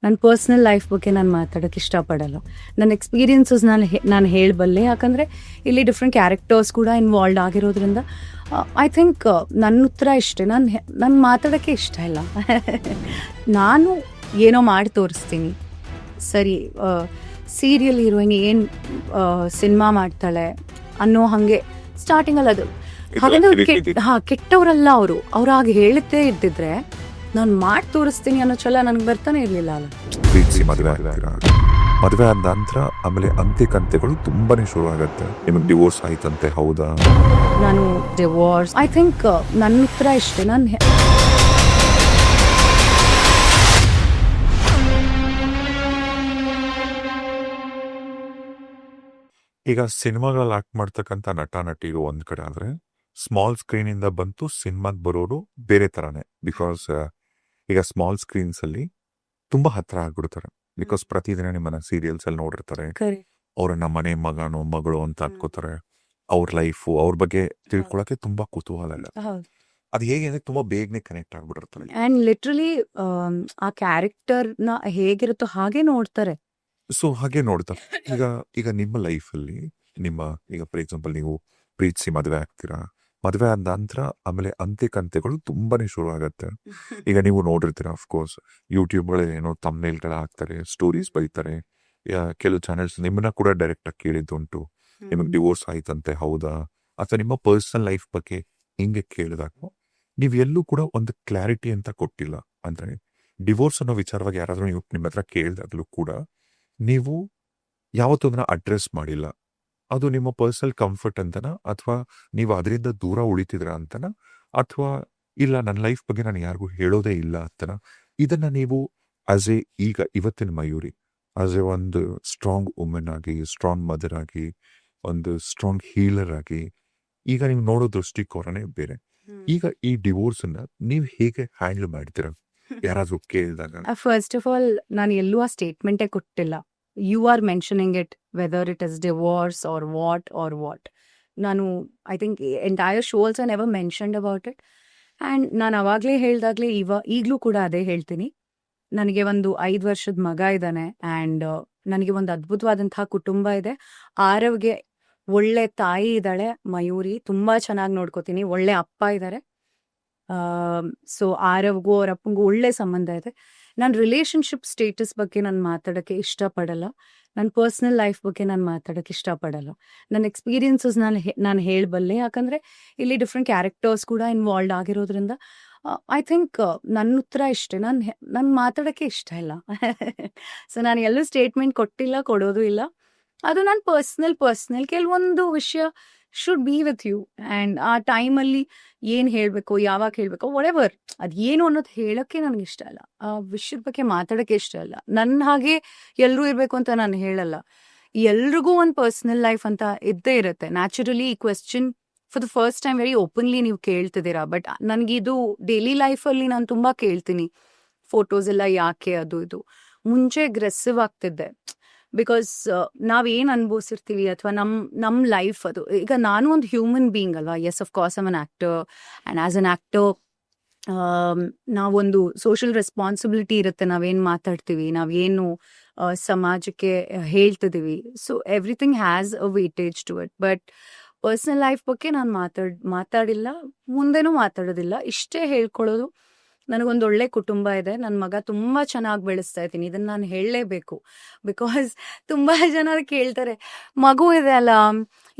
ನನ್ನ personal life ಬಗ್ಗೆ ನಾನು ಮಾತಾಡೋಕ್ಕೆ ಇಷ್ಟಪಡಲ್ಲ. ನನ್ನ ಎಕ್ಸ್ಪೀರಿಯನ್ಸಸ್ ನಾನು ಹೇಳಬಲ್ಲೆ, ಯಾಕಂದರೆ ಇಲ್ಲಿ ಡಿಫ್ರೆಂಟ್ ಕ್ಯಾರೆಕ್ಟರ್ಸ್ ಕೂಡ ಇನ್ವಾಲ್ವ್ ಆಗಿರೋದ್ರಿಂದ ಐ ಥಿಂಕ್ ನನ್ನ ಉತ್ತರ ಇಷ್ಟೇ. ನಾನು ಮಾತಾಡೋಕ್ಕೆ ಇಷ್ಟ ಇಲ್ಲ. ನಾನು ಏನೋ ಮಾಡಿ ತೋರಿಸ್ತೀನಿ, ಸರಿ ಸೀರಿಯಲ್ ಹೀರೋಯಿನ್ ಏನು ಸಿನಿಮಾ ಮಾಡ್ತಾಳೆ ಅನ್ನೋ ಹಾಗೆ ಸ್ಟಾರ್ಟಿಂಗಲ್ಲಿ ಅದು ಹಾಗಂದ್ರೆ ಕೆಟ್ಟವರಲ್ಲ ಅವರು. ಹಾಗೆ ಹೇಳುತ್ತೇ ಇದ್ದಿದ್ರೆ ನಾನು ಮಾಡಿ ತೋರಿಸ್ತೀನಿ ಅನ್ನೋ ಛಲ ನನಗೆ ಬರ್ತಾನೆ ಇರಲಿಲ್ಲ. ಅಲ್ಲ, ಪ್ರೀತಿಸಿ ಮದುವೆ ಆದ ನಂತರ ಆಮೇಲೆ ಅಂತ್ಯಕಂತೆಗಳು ತುಂಬಾನೇ ಶುರು ಆಗುತ್ತೆ. ನಿಮಗೆ ಡಿವೋರ್ಸ್ ಆಯ್ತಂತೆ, ಹೌದಾ? ನಾನು ಡಿವೋರ್ಸ್ ಐ ಥಿಂಕ್ ನನ್ನ ಉತ್ತರ ಇಷ್ಟೇ. ಈಗ ಸಿನಿಮಾಗಳಲ್ಲಿ ಆಕ್ಟ್ ಮಾಡ್ತಕ್ಕಂಥ ನಟ ನಟಿಗೂ ಒಂದ್ ಕಡೆ ಆದ್ರೆ, ಸ್ಮಾಲ್ ಸ್ಕ್ರೀನ್ ಇಂದ ಬಂತು ಸಿನಿಮಾಗ್ ಬರೋರು ಬೇರೆ ತರಾನೇ. ಬಿಕಾಸ್ ಈಗ ಸ್ಮಾಲ್ ಸ್ಕ್ರೀನ್ಸ್ ಅಲ್ಲಿ ತುಂಬಾ ಹತ್ರ ಆಗ್ಬಿಡ್ತಾರೆ. ಬಿಕಾಸ್ ಪ್ರತಿದಿನ ನಿಮ್ಮನ್ನ ಸೀರಿಯಲ್ಸ್ ಅಲ್ಲಿ ನೋಡಿರ್ತಾರೆ, ಅವ್ರನ್ನ ಮನೆ ಮಗನೋ ಮಗಳು ಅಂತ ಅನ್ಕೋತಾರೆ. ಅವ್ರ ಲೈಫು, ಅವ್ರ ಬಗ್ಗೆ ತಿಳ್ಕೊಳಕ್ಕೆ ತುಂಬಾ ಕುತೂಹಲ ಇಲ್ಲ. ಅದು ಹೇಗೆ ಅಂದ್ರೆ ತುಂಬಾ ಬೇಗನೆ ಕನೆಕ್ಟ್ ಆಗ್ಬಿಟ್ಟಿರ್ತಾರೆ. ಅಂಡ್ ಲಿಟ್ರಲಿ ಆ ಕ್ಯಾರೆಕ್ಟರ್ ನ ಹೇಗಿರುತ್ತೋ ಹಾಗೆ ನೋಡ್ತಾರೆ. ಸೊ ಹಾಗೆ ನೋಡ್ತಾ ಈಗ ನಿಮ್ಮ ಲೈಫಲ್ಲಿ ಈಗ ಫಾರ್ ಎಕ್ಸಾಂಪಲ್ ನೀವು ಪ್ರೀತಿಸಿ ಮದುವೆ ಆಗ್ತೀರಾ. ಮದುವೆ ಆದ ನಂತರ ಆಮೇಲೆ ಅಂತ್ಯಕಂತೆಗಳು ತುಂಬಾನೇ ಶುರು ಆಗತ್ತೆ. ಈಗ ನೀವು ನೋಡಿರ್ತೀರಾ, ಅಫ್ಕೋರ್ಸ್ ಯೂಟ್ಯೂಬ್ಗಳಲ್ಲಿ ಏನೋ ತಮ್ನೇಲ್ಗಳ ಹಾಕ್ತಾರೆ, ಸ್ಟೋರೀಸ್ ಬರೀತಾರೆ. ಕೆಲವು ಚಾನೆಲ್ಸ್ ನಿಮ್ಮನ್ನ ಕೂಡ ಡೈರೆಕ್ಟ್ ಆಗಿ ಕೇಳಿದ್ದುಂಟು, ನಿಮಗೆ ಡಿವೋರ್ಸ್ ಆಯ್ತಂತೆ, ಹೌದಾ? ಅಥವಾ ನಿಮ್ಮ ಪರ್ಸನಲ್ ಲೈಫ್ ಬಗ್ಗೆ ಹಿಂಗೆ ಕೇಳಿದಾಗ ನೀವು ಎಲ್ಲೂ ಕೂಡ ಒಂದು ಕ್ಲಾರಿಟಿ ಅಂತ ಕೊಟ್ಟಿಲ್ಲ. ಅಂದ್ರೆ ಡಿವೋರ್ಸ್ ಅನ್ನೋ ವಿಚಾರವಾಗಿ ಯಾರಾದ್ರೂ ನೀವು ನಿಮ್ಮ ಹತ್ರ ಕೇಳಿದಾಗ್ಲೂ ಕೂಡ ನೀವು ಯಾವತ್ತೂ ಅದನ್ನ ಅಡ್ರೆಸ್ ಮಾಡಿಲ್ಲ. ಅದು ನಿಮ್ಮ ಪರ್ಸನಲ್ ಕಂಫರ್ಟ್ ಅಂತನ, ಅಥವಾ ನೀವು ಅದರಿಂದ ದೂರ ಉಳಿತಿದ್ರ ಅಂತನ, ಅಥವಾ ಇಲ್ಲ ನನ್ನ ಲೈಫ್ ಬಗ್ಗೆ ನಾನು ಯಾರಿಗೂ ಹೇಳೋದೇ ಇಲ್ಲ ಅಂತನ. ಇದನ್ನ ನೀವು ಆಸ್ ಎ ಇವತ್ತಿನ ಮಯೂರಿ, ಆಸ್ ಎ ಒಂದು ಸ್ಟ್ರಾಂಗ್ ವುಮೆನ್ ಆಗಿ, ಸ್ಟ್ರಾಂಗ್ ಮದರ್ ಆಗಿ, ಒಂದು ಸ್ಟ್ರಾಂಗ್ ಹೀಲರ್ ಆಗಿ ಈಗ ನೀವು ನೋಡೋ ದೃಷ್ಟಿಕೋನನೇ ಬೇರೆ. ಈಗ ಈ ಡಿವೋರ್ಸ್ ಅನ್ನ ನೀವು ಹೇಗೆ ಹ್ಯಾಂಡಲ್ ಮಾಡ್ತೀರಾ ಯಾರಾದ್ರೂ ಕೇಳಿದಾಗ? ಫಸ್ಟ್ ಆಫ್ ಆಲ್ ನಾನು ಎಲ್ಲೂ ಆ ಸ್ಟೇಟ್ಮೆಂಟೇ ಕೊಟ್ಟಿಲ್ಲ. You are mentioning it, whether it is divorce or what. ನಾನು I think entire show also never mentioned about it. And ನಾನು ಅವಾಗಲೇ ಹೇಳ್ದಾಗಲೇ ಈಗಲೂ ಕೂಡ ಅದೇ ಹೇಳ್ತೀನಿ. ನನಗೆ ಒಂದು 5 ವರ್ಷದ ಮಗ ಇದ್ದಾನೆ. ಆ್ಯಂಡ್ ನನಗೆ ಒಂದು ಅದ್ಭುತವಾದಂತಹ ಕುಟುಂಬ ಇದೆ. ಆರವ್ಗೆ ಒಳ್ಳೆ ತಾಯಿ ಇದ್ದಾಳೆ, ಮಯೂರಿ. ತುಂಬ ಚೆನ್ನಾಗಿ ನೋಡ್ಕೋತೀನಿ. ಒಳ್ಳೆ ಅಪ್ಪ ಇದ್ದಾರೆ. ಸೊ ಆರವ್ಗೂ ಅವ್ರ ಅಪ್ಪಂಗೂ ಒಳ್ಳೆ ಸಂಬಂಧ ಇದೆ. ನಾನು ರಿಲೇಷನ್ಶಿಪ್ ಸ್ಟೇಟಸ್ ಬಗ್ಗೆ ನಾನು ಮಾತಾಡೋಕ್ಕೆ ಇಷ್ಟಪಡಲ್ಲ. ನನ್ನ ಪರ್ಸ್ನಲ್ ಲೈಫ್ ಬಗ್ಗೆ ನಾನು ಮಾತಾಡೋಕ್ಕೆ ಇಷ್ಟಪಡಲ್ಲ. ನನ್ನ ಎಕ್ಸ್ಪೀರಿಯನ್ಸಸ್ ನಾನು ಹೇಳಬಲ್ಲೆ, ಯಾಕಂದರೆ ಇಲ್ಲಿ ಡಿಫ್ರೆಂಟ್ ಕ್ಯಾರೆಕ್ಟರ್ಸ್ ಕೂಡ ಇನ್ವಾಲ್ವ್ ಆಗಿರೋದ್ರಿಂದ ಐ ಥಿಂಕ್ ನನ್ನ ಉತ್ತರ ಇಷ್ಟೇ. ನಾನು ಮಾತಾಡೋಕ್ಕೆ ಇಷ್ಟ ಇಲ್ಲ. ಸೊ ನಾನು ಎಲ್ಲೂ ಸ್ಟೇಟ್ಮೆಂಟ್ ಕೊಟ್ಟಿಲ್ಲ, ಕೊಡೋದು ಇಲ್ಲ. ಅದು ನನ್ನ ಪರ್ಸ್ನಲ್ ಕೆಲವೊಂದು ವಿಷಯ should be with you. And ಆ ಟೈಮಲ್ಲಿ ಏನು ಹೇಳಬೇಕು, ಯಾವಾಗ ಹೇಳಬೇಕು, ವಾಟ್ ಅದು ಏನು ಅನ್ನೋದು ಹೇಳೋಕ್ಕೆ ನನಗೆ ಇಷ್ಟ ಇಲ್ಲ. ಆ ವಿಷಯದ ಬಗ್ಗೆ ಮಾತಾಡೋಕ್ಕೆ ಇಷ್ಟ ಇಲ್ಲ. ನನ್ನ ಹಾಗೆ ಎಲ್ಲರೂ ಇರಬೇಕು ಅಂತ ನಾನು ಹೇಳಲ್ಲ. ಎಲ್ರಿಗೂ ಒಂದು ಪರ್ಸ್ನಲ್ ಲೈಫ್ ಅಂತ ಇದ್ದೇ ಇರುತ್ತೆ. ನ್ಯಾಚುರಲಿ ಈ question for the first time very openly ನೀವು ಕೇಳ್ತಿದ್ದೀರಾ. ಬಟ್ ನನಗಿದು ಡೈಲಿ ಲೈಫಲ್ಲಿ ನಾನು ತುಂಬ ಕೇಳ್ತೀನಿ. ಫೋಟೋಸ್ ಎಲ್ಲ ಯಾಕೆ, ಅದು ಇದು. ಮುಂಚೆ ಅಗ್ರೆಸಿವ್ ಆಗ್ತಿದ್ದೆ. ಬಿಕಾಸ್ ನಾವೇನು ಅನುಭವಿಸಿರ್ತೀವಿ ಅಥವಾ ನಮ್ಮ ಲೈಫ್ ಅದು. ಈಗ ನಾನು ಒಂದು ಹ್ಯೂಮನ್ ಬೀಯಿಂಗ್ ಅಲ್ವಾ. Yes, of course I'm an actor. And as an actor ನಾವೊಂದು ಸೋಷಿಯಲ್ ರೆಸ್ಪಾನ್ಸಿಬಿಲಿಟಿ ಇರುತ್ತೆ. ನಾವೇನು ಮಾತಾಡ್ತೀವಿ, ನಾವೇನು ಸಮಾಜಕ್ಕೆ ಹೇಳ್ತಿದ್ದೀವಿ. So everything has a weightage to it. But personal life ಬಗ್ಗೆ ನಾನು ಮಾತಾಡಿಲ್ಲ, ಮುಂದೆನೂ ಮಾತಾಡೋದಿಲ್ಲ. ಇಷ್ಟೇ ಹೇಳ್ಕೊಳ್ಳೋದು, ನನಗೊಂದು ಒಳ್ಳೆ ಕುಟುಂಬ ಇದೆ. ನನ್ನ ಮಗ ತುಂಬ ಚೆನ್ನಾಗಿ ಬೆಳೆಸ್ತಾ ಇದ್ದೀನಿ. ಇದನ್ನು ನಾನು ಹೇಳಲೇಬೇಕು. ಬಿಕಾಸ್ ತುಂಬ ಜನ ಕೇಳ್ತಾರೆ, ಮಗು ಇದೆ ಅಲ್ಲ,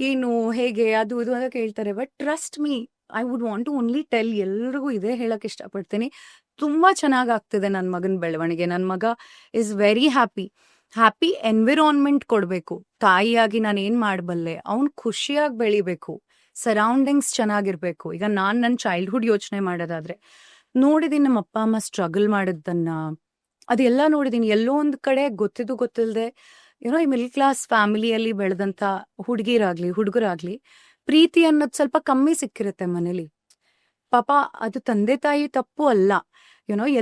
ಏನು ಹೇಗೆ, ಅದು ಇದು ಅಂತ ಕೇಳ್ತಾರೆ. But trust me, I would want to only tell, ಎಲ್ರಿಗೂ ಇದೇ ಹೇಳೋಕ್ಕೆ ಇಷ್ಟಪಡ್ತೀನಿ. ತುಂಬ ಚೆನ್ನಾಗಿ ಆಗ್ತಿದೆ ನನ್ನ ಮಗನ ಬೆಳವಣಿಗೆ. ನನ್ನ ಮಗ ಈಸ್ ವೆರಿ ಹ್ಯಾಪಿ ಎನ್ವಿರಾನ್ಮೆಂಟ್ ಕೊಡಬೇಕು. ತಾಯಿಯಾಗಿ ನಾನು ಏನು ಮಾಡಬಲ್ಲೆ, ಅವ್ನು ಖುಷಿಯಾಗಿ ಬೆಳಿಬೇಕು, ಸರೌಂಡಿಂಗ್ಸ್ ಚೆನ್ನಾಗಿರ್ಬೇಕು. ಈಗ ನಾನು ನನ್ನ ಚೈಲ್ಡ್ಹುಡ್ ಯೋಚನೆ ಮಾಡೋದಾದ್ರೆ ನೋಡಿದ್ದೀನಿ ನಮ್ಮ ಅಪ್ಪ ಅಮ್ಮ ಸ್ಟ್ರಗಲ್ ಮಾಡಿದ್ದನ್ನ, ಅದೆಲ್ಲ ನೋಡಿದ್ದೀನಿ. ಎಲ್ಲೋ ಒಂದು ಕಡೆ ಗೊತ್ತಿಲ್ಲದೆ ಏನೋ ಈ ಮಿಡಲ್ ಕ್ಲಾಸ್ ಫ್ಯಾಮಿಲಿಯಲ್ಲಿ ಬೆಳೆದಂಥ ಹುಡುಗರಾಗ್ಲಿ ಪ್ರೀತಿ ಅನ್ನೋದು ಸ್ವಲ್ಪ ಕಮ್ಮಿ ಸಿಕ್ಕಿರುತ್ತೆ ಮನೇಲಿ. ಪಾಪ ಅದು ತಂದೆ ತಾಯಿ ತಪ್ಪು ಅಲ್ಲ.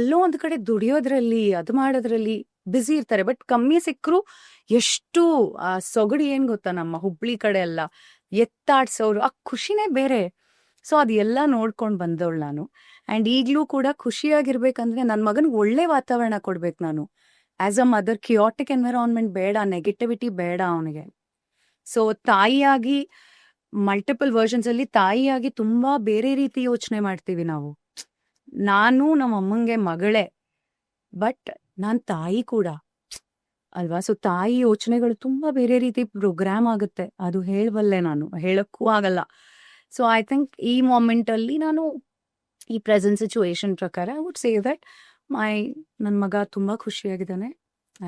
ಎಲ್ಲೋ ಒಂದು ಕಡೆ ದುಡಿಯೋದ್ರಲ್ಲಿ, ಅದು ಮಾಡೋದ್ರಲ್ಲಿ ಬ್ಯುಸಿ ಇರ್ತಾರೆ. ಬಟ್ ಕಮ್ಮಿ ಸಿಕ್ಕರು ಎಷ್ಟು ಸೊಗಡು ಏನು ಗೊತ್ತಾ, ನಮ್ಮ ಹುಬ್ಳಿ ಕಡೆ ಎಲ್ಲ ಎತ್ತಾಡ್ಸೋರು, ಆ ಖುಷಿನೇ ಬೇರೆ. ಸೊ ಅದೆಲ್ಲ ನೋಡ್ಕೊಂಡು ಬಂದವಳು ನಾನು. ಆ್ಯಂಡ್ ಈಗಲೂ ಕೂಡ ಖುಷಿಯಾಗಿರ್ಬೇಕಂದ್ರೆ ನನ್ನ ಮಗನಿಗೆ ಒಳ್ಳೆ ವಾತಾವರಣ ಕೊಡ್ಬೇಕು ನಾನು. ಆಸ್ ಅ ಮದರ್ ಕಿಯಾಟಿಕ್ ಎನ್ವಿರಾನ್ಮೆಂಟ್ ಬೇಡ, ನೆಗೆಟಿವಿಟಿ ಬೇಡ ಅವನಿಗೆ. ಸೊ ತಾಯಿಯಾಗಿ ಮಲ್ಟಿಪಲ್ ವರ್ಷನ್ಸ್ ಅಲ್ಲಿ ತಾಯಿಯಾಗಿ ತುಂಬಾ ಬೇರೆ ರೀತಿ ಯೋಚನೆ ಮಾಡ್ತೀವಿ ನಾವು. ನಾನು ನಮ್ಮ ಅಮ್ಮಂಗೆ ಮಗಳೇ, ಬಟ್ ನಾನ್ ತಾಯಿ ಕೂಡ ಅಲ್ವಾ. ಸೊ ತಾಯಿ ಯೋಚನೆಗಳು ತುಂಬಾ ಬೇರೆ ರೀತಿ ಪ್ರೋಗ್ರಾಮ್ ಆಗುತ್ತೆ, ಅದು ಹೇಳಬಲ್ಲೆ, ನಾನು ಹೇಳಕ್ಕೂ ಆಗಲ್ಲ. ಸೊ ಐ ಥಿಂಕ್ ಈ ಮೊಮೆಂಟ್ ಅಲ್ಲಿ ನಾನು ಈ ಪ್ರೆಸೆಂಟ್ ಸಿಚುವೇಶನ್ ಪ್ರಕಾರ ಐ ವುಡ್ ಸೇ ದಟ್ ನನ್ನ ಮಗ ತುಂಬಾ ಖುಷಿಯಾಗಿದ್ದಾನೆ.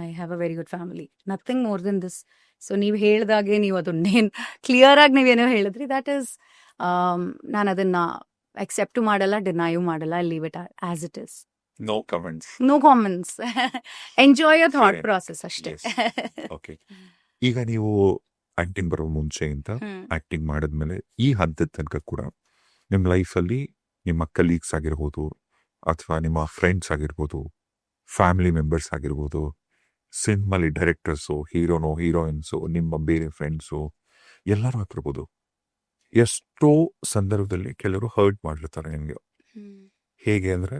I have a very good family, nothing more than this. So ನೀವು ಹೇಳ್ದಾಗೆ, ನೀವು ಅದನ್ನೇನು ಕ್ಲಿಯರ್ ಆಗಿ ನೀವೇನೋ ಹೇಳಿದ್ರಿ, ದಟ್ ಈಸ್ ನಾನು ಅದನ್ನ ಅಕ್ಸೆಪ್ಟ್ ಮಾಡಲ್ಲ, ಡಿನೈಯೂ ಮಾಡಲ್ಲ. I leave it as it is. No comments. No comments. Enjoy your thought Sure. Process ಅಷ್ಟೇ. Yes. ಓಕೆ. ಈಗ ನೀವು ಆಕ್ಟಿಂಗ್ ಬರೋ ಮುಂಚೆಯಿಂದ ಆಕ್ಟಿಂಗ್ ಮಾಡಿದ್ಮೇಲೆ ಈ ಹಂತದ ತನಕ ಕೂಡ ನಿಮ್ಮ ಲೈಫಲ್ಲಿ ನಿಮ್ಮ ಕಲೀಗ್ಸ್ ಆಗಿರ್ಬೋದು, ಅಥವಾ ನಿಮ್ಮ ಫ್ರೆಂಡ್ಸ್ ಆಗಿರ್ಬೋದು, ಫ್ಯಾಮಿಲಿ ಮೆಂಬರ್ಸ್ ಆಗಿರ್ಬೋದು, ಸಿನಿಮಾಲಿ ಡೈರೆಕ್ಟರ್ಸು, ಹೀರೋನೋ ಹೀರೋಯಿನ್ಸು, ನಿಮ್ಮ ಬೇರೆ ಫ್ರೆಂಡ್ಸು, ಎಲ್ಲರೂ ಆಗಿರ್ಬೋದು, ಎಷ್ಟೋ ಸಂದರ್ಭದಲ್ಲಿ ಕೆಲವರು ಹರ್ಟ್ ಮಾಡಿರ್ತಾರೆ ನಿಮಗೆ. ಹೇಗೆ ಅಂದರೆ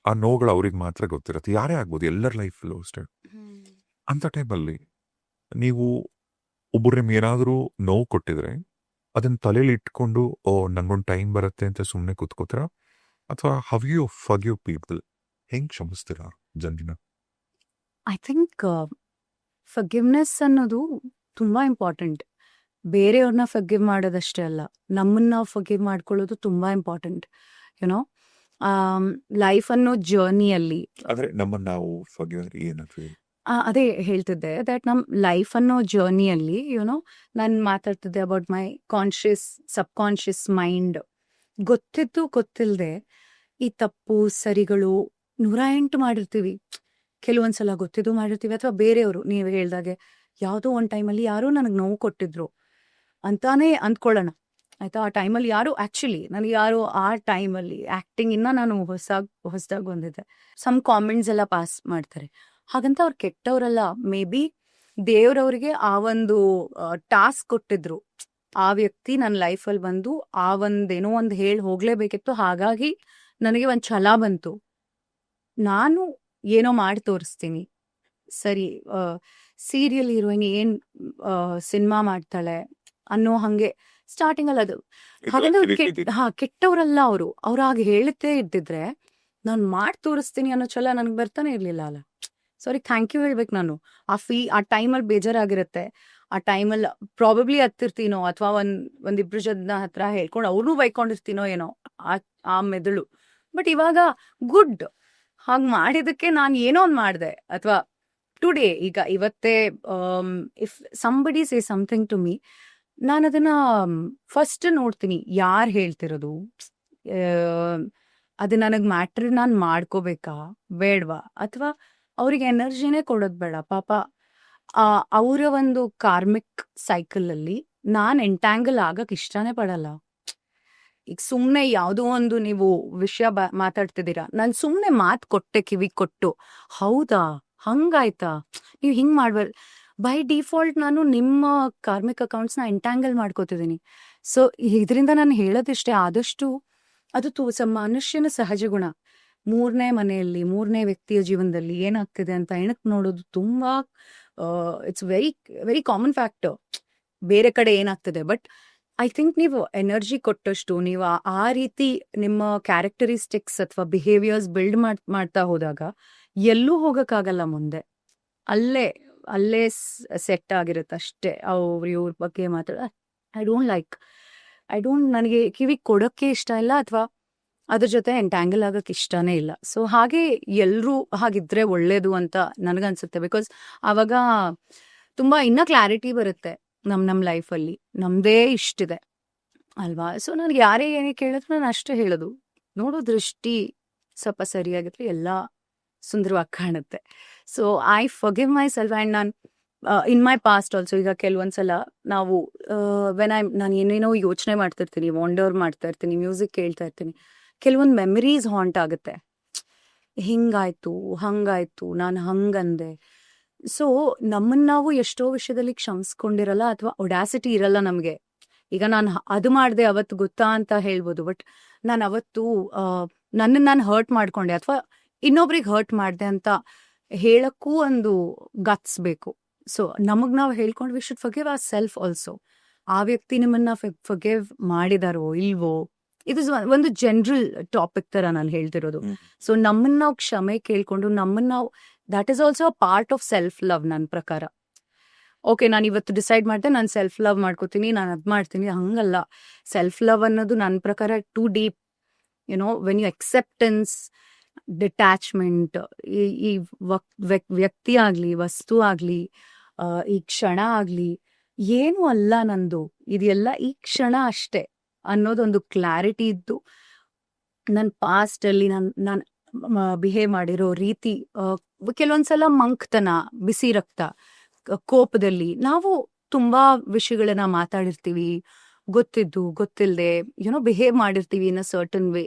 ಆ ನೋವುಗಳು ಅವ್ರಿಗೆ ಮಾತ್ರ ಗೊತ್ತಿರುತ್ತೆ, ಯಾರೇ ಆಗ್ಬೋದು, ಎಲ್ಲರ ಲೈಫಲ್ಲೂ ಅಷ್ಟೇ. ಅಂಥ ಟೈಮಲ್ಲಿ ನೀವು ಒಬ್ಬರು ನಿಮ್ಗೆ ಏನಾದರೂ ನೋವು ಕೊಟ್ಟಿದ್ರೆ ಅದನ್ನ ತಲೆಯಲ್ಲಿ ಇಟ್ಕೊಂಡು ಓ ನಂಗೊಂದು ಟೈಮ್ ಬರುತ್ತೆ ಅಂತ ಸುಮ್ಮನೆ ಕೂತ್ಕೋತೀರಾ, ಅಥವಾ ಹವ್ ಯು ಫರ್ಗಿವ್ ಪೀಪಲ್, ಹೆಂಗೆ ಕ್ಷಮಿಸ್ತೀರಾ ಜನರನ್ನ? ಐ ಥಿಂಕ್ ಫರ್ಗಿವ್ನೆಸ್ ಅನ್ನೋದು ತುಂಬಾ ಇಂಪಾರ್ಟೆಂಟ್. ಬೇರೆಯವ್ರನ್ನ ಫರ್ಗಿವ್ ಮಾಡೋದಷ್ಟೇ ಅಲ್ಲ, ನಮ್ಮನ್ನ ನಾವು ಫರ್ಗಿವ್ ಮಾಡ್ಕೊಳ್ಳೋದು ತುಂಬಾ ಇಂಪಾರ್ಟೆಂಟ್. ಯುನೋ ಲೈಫ್ ಅನ್ನೋ ಜರ್ನಿಯಲ್ಲಿ ಆದರೆ ನಮ್ಮನ್ನು ನಾವು ಫರ್ಗಿವ್ ಏನಂತ ಅದೇ ಹೇಳ್ತಿದ್ದೆ, ದಟ್ ನಮ್ಮ ಲೈಫ್ ಅನ್ನೋ ಜರ್ನಿಯಲ್ಲಿ ನಾನು ಮಾತಾಡ್ತಿದ್ದೆ about my conscious subconscious mind. ಗೊತ್ತಿದ್ದು ಗೊತ್ತಿಲ್ಲದೆ ಈ ತಪ್ಪು ಸರಿಗಳು 108 ಮಾಡಿರ್ತೀವಿ. ಕೆಲವೊಂದ್ಸಲ ಗೊತ್ತಿದ್ದು ಮಾಡಿರ್ತೀವಿ, ಅಥವಾ ಬೇರೆಯವರು ನೀವು ಹೇಳ್ದಾಗೆ ಯಾವುದೋ ಒಂದು ಟೈಮಲ್ಲಿ ಯಾರೋ ನನಗೆ ನೋವು ಕೊಟ್ಟಿದ್ರು ಅಂತಾನೆ ಅಂದ್ಕೊಳ್ಳೋಣ, ಆಯ್ತಾ. ಆ ಟೈಮಲ್ಲಿ ಯಾರು ಆ್ಯಕ್ಚುಲಿ ನನಗೆ ಯಾರು ಆ ಟೈಮಲ್ಲಿ ಆ್ಯಕ್ಟಿಂಗ್ ಇನ್ನ ನಾನು ಹೊಸದಾಗಿ ಬಂದಿದ್ದೆ, ಸಮ್ ಕಾಮೆಂಟ್ಸ್ ಎಲ್ಲ ಪಾಸ್ ಮಾಡ್ತಾರೆ. ಹಾಗಂತ ಅವ್ರು ಕೆಟ್ಟವರಲ್ಲ, ಮೇ ಬಿ ದೇವ್ರವ್ರಿಗೆ ಆ ಒಂದು ಟಾಸ್ಕ್ ಕೊಟ್ಟಿದ್ರು, ಆ ವ್ಯಕ್ತಿ ನನ್ನ ಲೈಫಲ್ಲಿ ಬಂದು ಆ ಒಂದೇನೋ ಒಂದು ಹೇಳಿ ಹೋಗ್ಲೇಬೇಕಿತ್ತು, ಹಾಗಾಗಿ ನನಗೆ ಒಂದು ಛಲ ಬಂತು, ನಾನು ಏನೋ ಮಾಡಿ ತೋರಿಸ್ತೀನಿ. ಸರಿ, ಸೀರಿಯಲ್ ಹೀರೋಯಿನ್ ಏನ್ ಸಿನಿಮಾ ಮಾಡ್ತಾಳೆ ಅನ್ನೋ ಹಂಗೆ ಸ್ಟಾರ್ಟಿಂಗ್ ಅದು. ಹಾಗಂದ್ರೆ ಕೆಟ್ಟವರಲ್ಲ ಅವರು. ಅವ್ರು ಹಾಗೆ ಹೇಳುತ್ತೇ ಇದ್ದಿದ್ರೆ ನಾನು ಮಾಡಿ ತೋರಿಸ್ತೀನಿ ಅನ್ನೋ ಛಲ ನನಗೆ ಬರ್ತಾನೆ ಇರ್ಲಿಲ್ಲ ಅಲ್ಲ. ಸಾರಿ, ಥ್ಯಾಂಕ್ ಯು ಹೇಳ್ಬೇಕು ನಾನು. ಆ ಟೈಮಲ್ಲಿ ಬೇಜಾರಾಗಿರುತ್ತೆ, ಆ ಟೈಮಲ್ಲಿ ಪ್ರಾಬಬ್ಲಿ ಹತ್ತಿರ್ತೀನೋ, ಅಥವಾ ಒಂದಿಬ್ರು ಜನ ಹತ್ರ ಹೇಳ್ಕೊಂಡು ಅವ್ರನ್ನೂ ಬೈಕೊಂಡಿರ್ತೀನೋ ಏನೋ ಆ ಮೆದುಳು. ಬಟ್ ಇವಾಗ ಗುಡ್, ಹಾಗೆ ಮಾಡಿದಕ್ಕೆ ನಾನು ಏನೋ ಒಂದು ಮಾಡಿದೆ. ಅಥವಾ ಟುಡೇ, ಈಗ ಇವತ್ತೇ if somebody say something to me, ನಾನು ಅದನ್ನ ಫಸ್ಟ್ ನೋಡ್ತೀನಿ ಯಾರು ಹೇಳ್ತಿರೋದು, ಅದು ನನಗೆ ಮ್ಯಾಟ್ರ್ ನಾನು ಮಾಡ್ಕೋಬೇಕಾ ಬೇಡವಾ, ಅಥವಾ ಅವ್ರಿಗೆ ಎನರ್ಜಿನೇ ಕೊಡೋದು ಬೇಡ. ಪಾಪ ಅವರ ಒಂದು ಕಾರ್ಮಿಕ್ ಸೈಕಲ್ ಅಲ್ಲಿ ನಾನು ಎಂಟ್ಯಾಂಗಲ್ ಆಗಕ್ ಇಷ್ಟನೇ ಪಡಲ್ಲ. ಈಗ ಸುಮ್ಮನೆ ಯಾವುದೋ ಒಂದು ನೀವು ವಿಷಯ ಮಾತಾಡ್ತಿದ್ದೀರಾ, ನಾನು ಸುಮ್ಮನೆ ಮಾತು ಕೊಟ್ಟೆ, ಕಿವಿ ಕೊಟ್ಟು, ಹೌದಾ ಹಂಗಾಯ್ತಾ ನೀವು ಹಿಂಗೆ ಮಾಡ್ಬಾರ್ದು, ಬೈ ಡಿಫಾಲ್ಟ್ ನಾನು ನಿಮ್ಮ ಕಾರ್ಮಿಕ್ ಅಕೌಂಟ್ಸ್ನ ಎಂಟ್ಯಾಂಗಲ್ ಮಾಡ್ಕೋತಿದ್ದೀನಿ. ಸೊ ಇದರಿಂದ ನಾನು ಹೇಳೋದಿಷ್ಟೇ, ಆದಷ್ಟು ಅದು ಮನುಷ್ಯನ ಸಹಜ ಗುಣ. ಮೂರನೇ ಮನೆಯಲ್ಲಿ, ಮೂರನೇ ವ್ಯಕ್ತಿಯ ಜೀವನದಲ್ಲಿ ಏನಾಗ್ತಿದೆ ಅಂತ ಎಣಕ್ ನೋಡೋದು ತುಂಬಾ it's very very common factor, ಬೇರೆ ಕಡೆ ಏನಾಗ್ತದೆ. ಬಟ್ ಐ ಥಿಂಕ್ ನೀವು ಎನರ್ಜಿ ಕೊಟ್ಟಷ್ಟು, ನೀವು ಆ ರೀತಿ ನಿಮ್ಮ ಕ್ಯಾರೆಕ್ಟರಿಸ್ಟಿಕ್ಸ್ ಅಥವಾ ಬಿಹೇವಿಯರ್ಸ್ ಬಿಲ್ಡ್ ಮಾಡ್ತಾ ಹೋದಾಗ ಎಲ್ಲೂ ಹೋಗಕ್ಕಾಗಲ್ಲ ಮುಂದೆ, ಅಲ್ಲೇ ಸೆಟ್ ಆಗಿರುತ್ತೆ ಅಷ್ಟೇ. ಅವ್ರ ಇವ್ರ ಬಗ್ಗೆ ಮಾತಾಡ ಐ ಡೋಂಟ್ ನನಗೆ ಕಿವಿ ಕೊಡೋಕ್ಕೆ ಇಷ್ಟ ಇಲ್ಲ, ಅಥವಾ ಅದ್ರ ಜೊತೆ ಎಂಟ್ಯಾಂಗಲ್ ಆಗಕ್ಕೆ ಇಷ್ಟನೇ ಇಲ್ಲ. ಸೊ ಹಾಗೆ ಎಲ್ಲರೂ ಹಾಗಿದ್ರೆ ಒಳ್ಳೇದು ಅಂತ ನನಗನ್ಸುತ್ತೆ. ಬಿಕಾಸ್ ಆವಾಗ ತುಂಬಾ ಇನ್ನೂ ಕ್ಲಾರಿಟಿ ಬರುತ್ತೆ ನಮ್ಮ ಲೈಫಲ್ಲಿ, ನಮ್ಮದೇ ಇಷ್ಟಿದೆ ಅಲ್ವಾ. ಸೊ ನನಗೆ ಯಾರೇ ಏನೇ ಕೇಳಿದ್ರು ನಾನು ಅಷ್ಟೇ ಹೇಳೋದು, ನೋಡೋ ದೃಷ್ಟಿ ಸ್ವಲ್ಪ ಸರಿಯಾಗಿದ್ರೆ ಎಲ್ಲ ಸುಂದರವಾಗಿ ಕಾಣುತ್ತೆ. So I forgive my self. And ನಾನು ಇನ್ ಮೈ ಪಾಸ್ಟ್ ಆಲ್ಸೋ, ಈಗ ಕೆಲವೊಂದ್ಸಲ ನಾವು ನಾನು ಏನೇನೋ ಯೋಚನೆ ಮಾಡ್ತಿರ್ತೀನಿ, ವಾಂಡರ್ ಮಾಡ್ತಾ ಇರ್ತೀನಿ, ಮ್ಯೂಸಿಕ್ ಕೇಳ್ತಾ ಇರ್ತೀನಿ, ಕೆಲವೊಂದು ಮೆಮರೀಸ್ ಹಾಂಟ್ ಆಗುತ್ತೆ. ಹಿಂಗಾಯ್ತು ಹಂಗಾಯ್ತು, ನಾನು ಹಂಗಂದೆ. ಸೊ ನಮ್ಮನ್ನ ನಾವು ಎಷ್ಟೋ ವಿಷಯದಲ್ಲಿ ಕ್ಷಮಿಸ್ಕೊಂಡಿರಲ್ಲ, ಅಥವಾ ಒಡಾಸಿಟಿ ಇರಲ್ಲ ನಮಗೆ. ಈಗ ನಾನು ಅದು ಮಾಡಿದೆ ಅವತ್ತು ಗೊತ್ತಾ ಅಂತ ಹೇಳ್ಬೋದು, ಬಟ್ ನಾನು ಅವತ್ತು ನನ್ನನ್ನು ನಾನು ಹರ್ಟ್ ಮಾಡ್ಕೊಂಡೆ, ಅಥವಾ ಇನ್ನೊಬ್ರಿಗೆ ಹರ್ಟ್ ಮಾಡಿದೆ ಅಂತ ಹೇಳಕ್ಕೂ ಒಂದು ಗಟ್ಸ್ ಬೇಕು. ಸೊ ನಮಗ್ ನಾವು ಹೇಳ್ಕೊಂಡು we should forgive our self also. ಆ ವ್ಯಕ್ತಿ ನಿಮ್ಮನ್ನ ಫರ್ಗಿವ್ ಮಾಡಿದಾರೋ ಇಲ್ವೋ, ಇದು ಒಂದು ಜನರಲ್ ಟಾಪಿಕ್ ತರ ನಾನು ಹೇಳ್ತಿರೋದು. ಸೊ ನಮ್ಮನ್ನ ನಾವು ಕ್ಷಮೆ ಕೇಳ್ಕೊಂಡು ನಮ್ಮನ್ನ ನಾವು, that is also a part of self love ನನ್ನ ಪ್ರಕಾರ. ಓಕೆ, ನಾನು ಇವತ್ತು ಡಿಸೈಡ್ ಮಾಡಿದೆ ನಾನು ಸೆಲ್ಫ್ ಲವ್ ಮಾಡ್ಕೋತೀನಿ, ನಾನು ಅದ್ ಮಾಡ್ತೀನಿ, ಹಂಗಲ್ಲ. ಸೆಲ್ಫ್ ಲವ್ ಅನ್ನೋದು ನನ್ನ ಪ್ರಕಾರ too deep. When you acceptance, detachment, ಈ ವ್ಯಕ್ತಿ ಆಗ್ಲಿ, ವಸ್ತು ಆಗ್ಲಿ, ಈ ಕ್ಷಣ ಆಗ್ಲಿ, ಏನು ಅಲ್ಲ ನಂದು, ಇದೆಲ್ಲ ಈ ಕ್ಷಣ ಅಷ್ಟೇ ಅನ್ನೋದೊಂದು ಕ್ಲಾರಿಟಿ ಇದ್ದು, ನನ್ನ ಪಾಸ್ಟ್ ಅಲ್ಲಿ ನಾನು ಬಿಹೇವ್ ಮಾಡಿರೋ ರೀತಿ, ಕೆಲವೊಂದ್ಸಲ ಮಂಕ್ತನ, ಬಿಸಿ ರಕ್ತ, ಕೋಪದಲ್ಲಿ ನಾವು ತುಂಬಾ ವಿಷಯಗಳನ್ನ ಮಾತಾಡಿರ್ತೀವಿ, ಗೊತ್ತಿದ್ದು ಗೊತ್ತಿಲ್ಲದೆ ಬಿಹೇವ್ ಮಾಡಿರ್ತೀವಿ ಇನ್ ಅ ಸರ್ಟನ್ ವೇ.